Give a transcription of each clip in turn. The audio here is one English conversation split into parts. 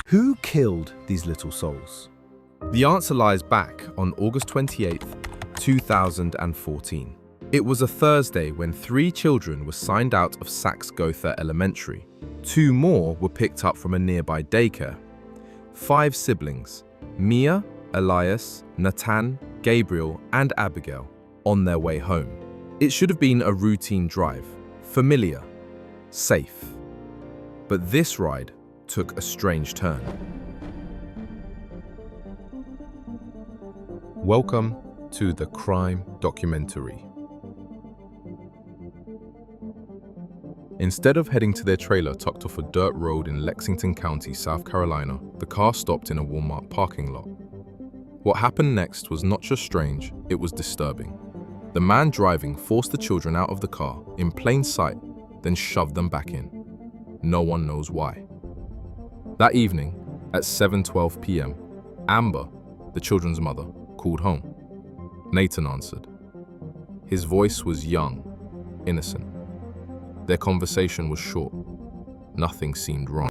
Who killed these little souls? The answer lies back on August 28, 2014. It was a Thursday when 3 children were signed out of Saxe-Gotha Elementary. 2 more were picked up from a nearby daycare. 5 siblings, Mia, Elias, Nathan, Gabriel, and Abigail, on their way home. It should have been a routine drive, familiar, safe. But this ride took a strange turn. Welcome to the crime documentary. Instead of heading to their trailer tucked off a dirt road in Lexington County, South Carolina, the car stopped in a Walmart parking lot. What happened next was not just strange, it was disturbing. The man driving forced the children out of the car in plain sight, then shoved them back in. No one knows why. That evening, at 7:12 p.m., Amber, the children's mother, called home. Nathan answered. His voice was young, innocent. Their conversation was short. Nothing seemed wrong.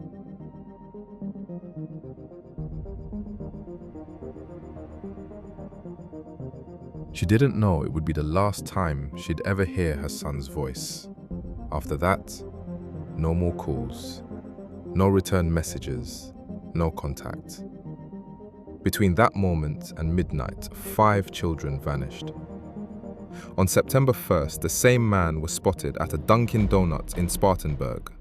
She didn't know it would be the last time she'd ever hear her son's voice. After that, no more calls, no return messages, no contact. Between that moment and midnight, 5 children vanished. On September 1st, the same man was spotted at a Dunkin' Donuts in Spartanburg.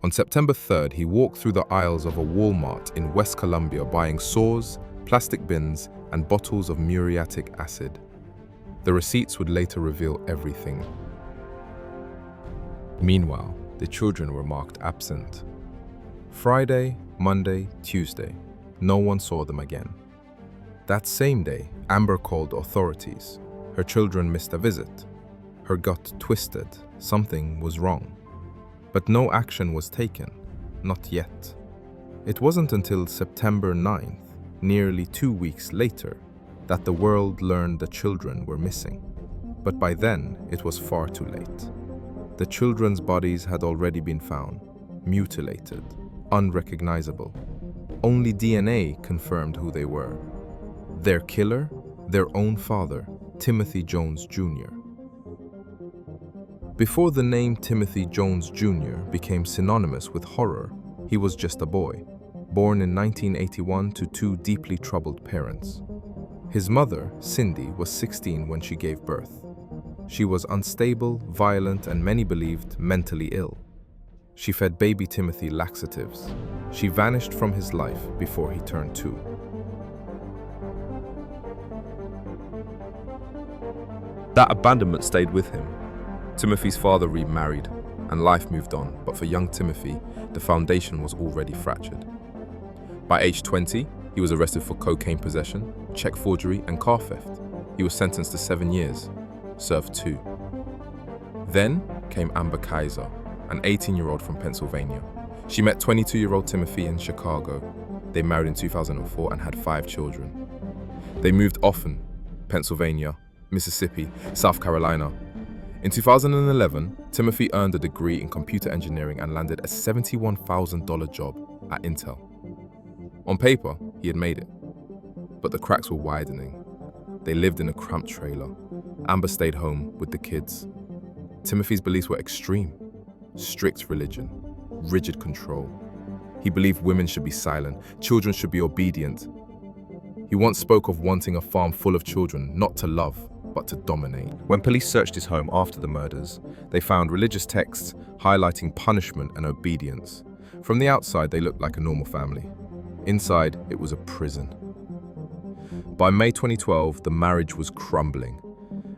On September 3rd, he walked through the aisles of a Walmart in West Columbia buying saws, plastic bins, and bottles of muriatic acid. The receipts would later reveal everything. Meanwhile, the children were marked absent. Friday, Monday, Tuesday, no one saw them again. That same day, Amber called authorities. Her children missed a visit. Her gut twisted. Something was wrong. But no action was taken. Not yet. It wasn't until September 9th, nearly 2 weeks later, that the world learned the children were missing. But by then, it was far too late. The children's bodies had already been found, mutilated, unrecognizable. Only DNA confirmed who they were. Their killer, their own father, Timothy Jones Jr. Before the name Timothy Jones Jr. became synonymous with horror, he was just a boy, born in 1981 to 2 deeply troubled parents. His mother, Cindy, was 16 when she gave birth. She was unstable, violent, and many believed mentally ill. She fed baby Timothy laxatives. She vanished from his life before he turned 2. That abandonment stayed with him. Timothy's father remarried, and life moved on, but for young Timothy, the foundation was already fractured. By age 20, he was arrested for cocaine possession, check forgery, and car theft. He was sentenced to 7 years, served 2. Then came Amber Kaiser, an 18-year-old from Pennsylvania. She met 22-year-old Timothy in Chicago. They married in 2004 and had 5 children. They moved often, Pennsylvania, Mississippi, South Carolina. In 2011, Timothy earned a degree in computer engineering and landed a $71,000 job at Intel. On paper, he had made it, but the cracks were widening. They lived in a cramped trailer. Amber stayed home with the kids. Timothy's beliefs were extreme. Strict religion, rigid control. He believed women should be silent, children should be obedient. He once spoke of wanting a farm full of children, not to love, but to dominate. When police searched his home after the murders, they found religious texts highlighting punishment and obedience. From the outside, they looked like a normal family. Inside, it was a prison. By May 2012, the marriage was crumbling.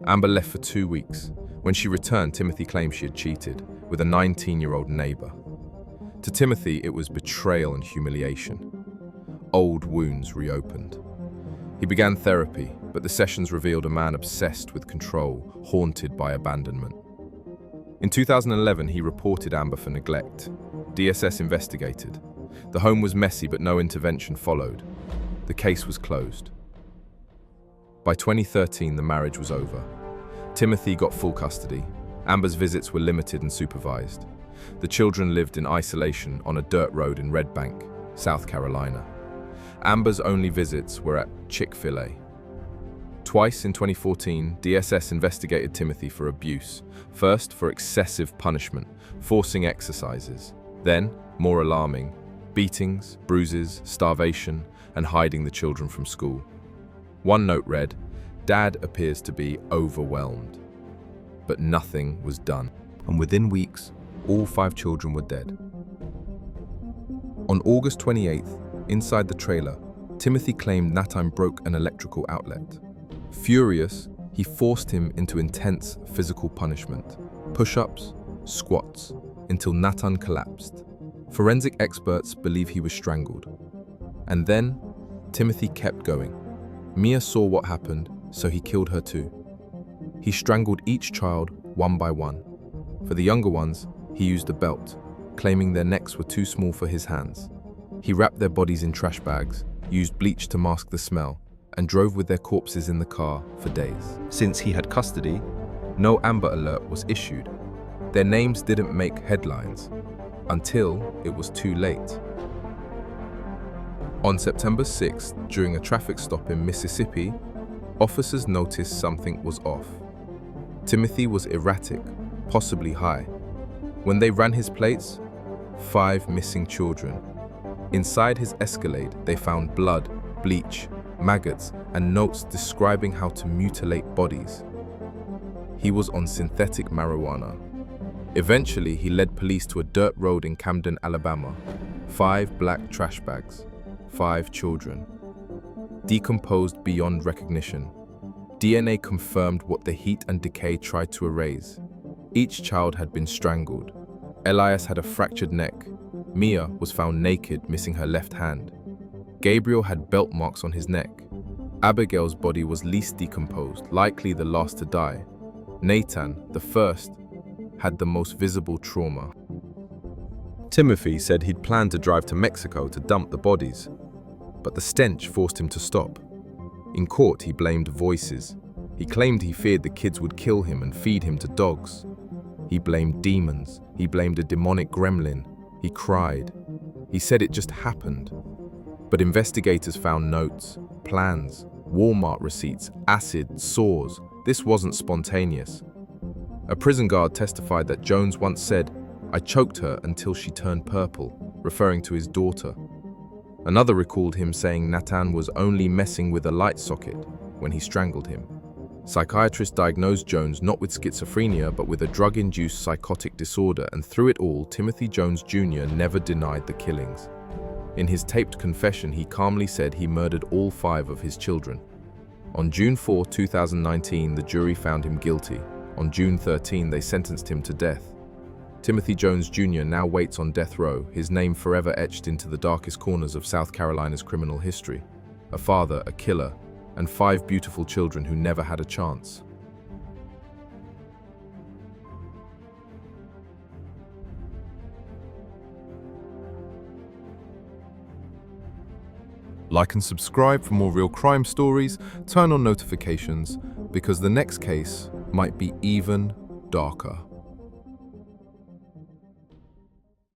Amber left for 2 weeks. When she returned, Timothy claimed she had cheated with a 19-year-old neighbor. To Timothy, it was betrayal and humiliation. Old wounds reopened. He began therapy, but the sessions revealed a man obsessed with control, haunted by abandonment. In 2011, he reported Amber for neglect. DSS investigated. The home was messy, but no intervention followed. The case was closed. By 2013, the marriage was over. Timothy got full custody. Amber's visits were limited and supervised. The children lived in isolation on a dirt road in Red Bank. South Carolina. Amber's only visits were at Chick-fil-A. Twice in 2014, DSS investigated Timothy for abuse, first for excessive punishment, forcing exercises, then, more alarming, beatings, bruises, starvation, and hiding the children from school. One note read, "Dad appears to be overwhelmed." But nothing was done, and within weeks, all 5 children were dead. On August 28th, inside the trailer, Timothy claimed Natan broke an electrical outlet. Furious, he forced him into intense physical punishment, push-ups, squats, until Natan collapsed. Forensic experts believe he was strangled. And then, Timothy kept going. Mia saw what happened, so he killed her too. He strangled each child one by one. For the younger ones, he used a belt, claiming their necks were too small for his hands. He wrapped their bodies in trash bags, used bleach to mask the smell, and drove with their corpses in the car for days. Since he had custody, no Amber Alert was issued. Their names didn't make headlines until it was too late. On September 6th, during a traffic stop in Mississippi, officers noticed something was off. Timothy was erratic, possibly high. When they ran his plates, 5 missing children. Inside his Escalade, they found blood, bleach, maggots, and notes describing how to mutilate bodies. He was on synthetic marijuana. Eventually, he led police to a dirt road in Camden, Alabama. 5 black trash bags, 5 children. Decomposed beyond recognition. DNA confirmed what the heat and decay tried to erase. Each child had been strangled. Elias had a fractured neck. Mia was found naked, missing her left hand. Gabriel had belt marks on his neck. Abigail's body was least decomposed, likely the last to die. Natan, the first, had the most visible trauma. Timothy said he'd planned to drive to Mexico to dump the bodies, but the stench forced him to stop. In court, he blamed voices. He claimed he feared the kids would kill him and feed him to dogs. He blamed demons. He blamed a demonic gremlin. He cried. He said it just happened. But investigators found notes, plans, Walmart receipts, acid, saws. This wasn't spontaneous. A prison guard testified that Jones once said, "I choked her until she turned purple," referring to his daughter. Another recalled him saying Natan was only messing with a light socket when he strangled him. Psychiatrists diagnosed Jones not with schizophrenia but with a drug-induced psychotic disorder, and through it all, Timothy Jones Jr. never denied the killings. In his taped confession, he calmly said he murdered all 5 of his children. On June 4, 2019, the jury found him guilty. On June 13, they sentenced him to death. Timothy Jones Jr. now waits on death row, his name forever etched into the darkest corners of South Carolina's criminal history. A father, a killer, and 5 beautiful children who never had a chance. Like and subscribe for more real crime stories, turn on notifications, because the next case might be even darker.